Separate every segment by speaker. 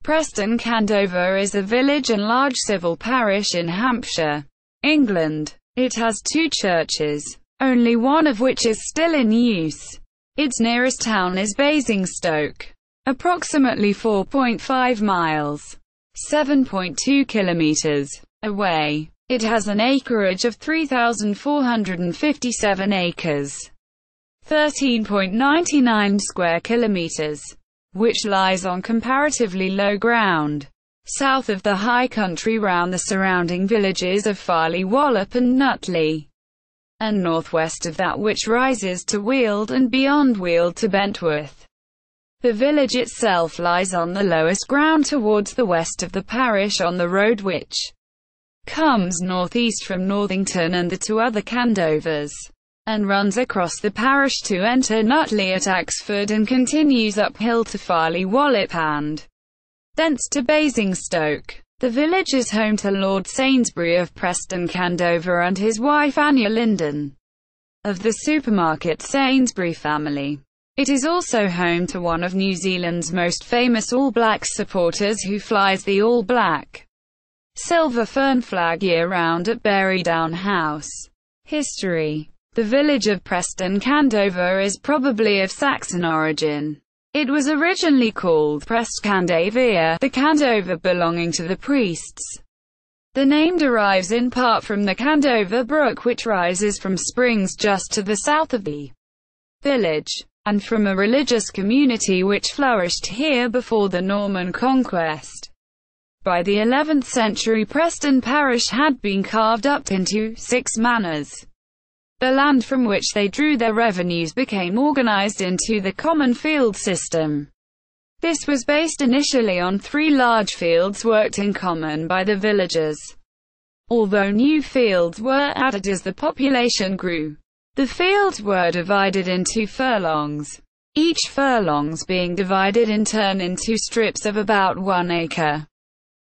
Speaker 1: Preston Candover is a village and large civil parish in Hampshire, England. It has two churches, only one of which is still in use. Its nearest town is Basingstoke, approximately 4.5 miles, 7.2 kilometers, away. It has an acreage of 3,457 acres, 13.99 square kilometers, which lies on comparatively low ground, south of the high country round the surrounding villages of Farleigh Wallop and Nutley, and northwest of that which rises to Wield and beyond Wield to Bentworth. The village itself lies on the lowest ground towards the west of the parish on the road which comes northeast from Northington and the two other Candovers, and runs across the parish to enter Nutley at Axford and continues uphill to Farleigh Wallop and thence to Basingstoke. The village is home to Lord Sainsbury of Preston Candover and his wife Anya Linden, of the supermarket Sainsbury family. It is also home to one of New Zealand's most famous All Blacks supporters who flies the All Black silver fern flag year-round at Berry Down House. History. The village of Preston Candover is probably of Saxon origin. It was originally called Prest Candover, the Candover belonging to the priests. The name derives in part from the Candover Brook which rises from springs just to the south of the village, and from a religious community which flourished here before the Norman conquest. By the 11th century Preston parish had been carved up into 6 manors. The land from which they drew their revenues became organized into the common field system. This was based initially on 3 large fields worked in common by the villagers. Although new fields were added as the population grew, the fields were divided into furlongs, each furlongs being divided in turn into strips of about 1 acre,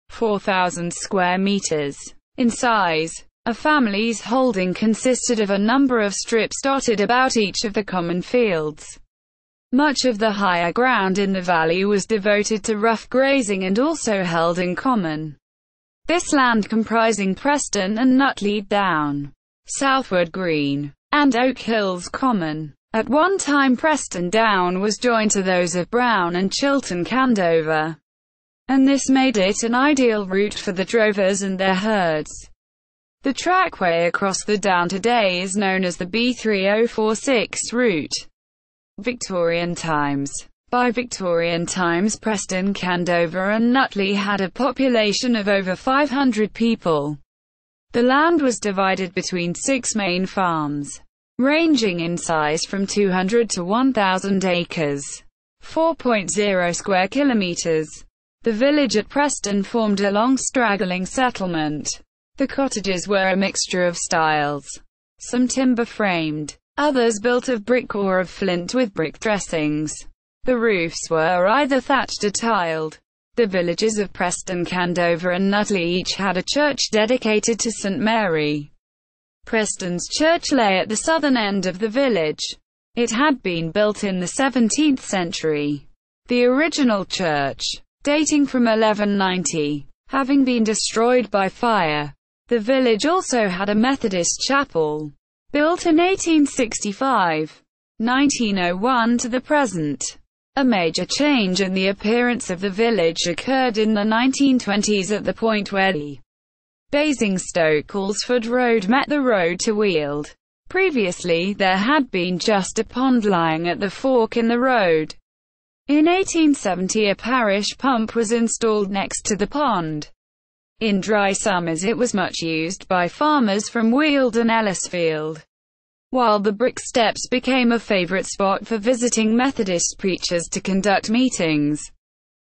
Speaker 1: 4,000 square meters, in size. A family's holding consisted of a number of strips dotted about each of the common fields. Much of the higher ground in the valley was devoted to rough grazing and also held in common. This land comprising Preston and Nutley Down, Southwood Green, and Oak Hills Common. At one time Preston Down was joined to those of Brown and Chilton Candover, and this made it an ideal route for the drovers and their herds. The trackway across the Down today is known as the B3046 route. Victorian times. By Victorian times Preston Candover and Nutley had a population of over 500 people. The land was divided between 6 main farms, ranging in size from 200 to 1,000 acres, 4.0 square kilometers. The village at Preston formed a long straggling settlement. The cottages were a mixture of styles, some timber-framed, others built of brick or of flint with brick dressings. The roofs were either thatched or tiled. The villages of Preston Candover and Nutley each had a church dedicated to St. Mary. Preston's church lay at the southern end of the village. It had been built in the 17th century. The original church, dating from 1190, having been destroyed by fire. The village also had a Methodist chapel, built in 1865, 1901 to the present. A major change in the appearance of the village occurred in the 1920s at the point where the Basingstoke-Alresford Road met the road to Wield. Previously, there had been just a pond lying at the fork in the road. In 1870 a parish pump was installed next to the pond. In dry summers it was much used by farmers from Wield and Ellisfield, while the brick steps became a favorite spot for visiting Methodist preachers to conduct meetings,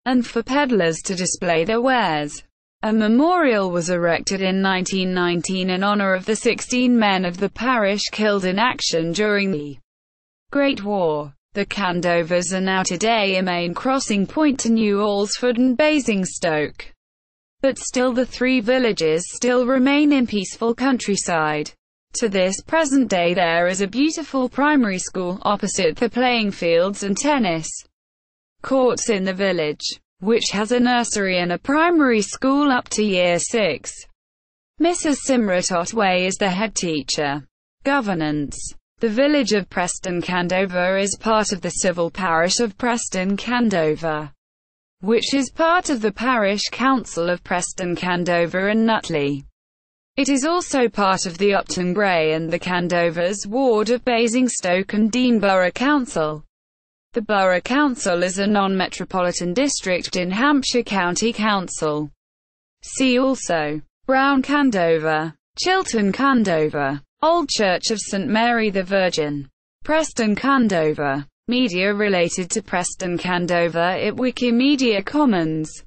Speaker 1: and for peddlers to display their wares. A memorial was erected in 1919 in honor of the 16 men of the parish killed in action during the Great War. The Candovers are now today a main crossing point to New Alresford and Basingstoke. But still the 3 villages still remain in peaceful countryside. To this present day there is a beautiful primary school opposite the playing fields and tennis courts in the village. which has a nursery and a primary school up to Year 6. Mrs. Simrat Otway is the head teacher. Governance. The village of Preston Candover is part of the civil parish of Preston Candover, which is part of the parish council of Preston Candover and Nutley. It is also part of the Upton Gray and the Candovers ward of Basingstoke and Deane Borough Council. The Borough Council is a non-metropolitan district in Hampshire County Council. See also: Brown Candover, Chiltern Candover, Old Church of St Mary the Virgin, Preston Candover. Media related to Preston Candover at Wikimedia Commons.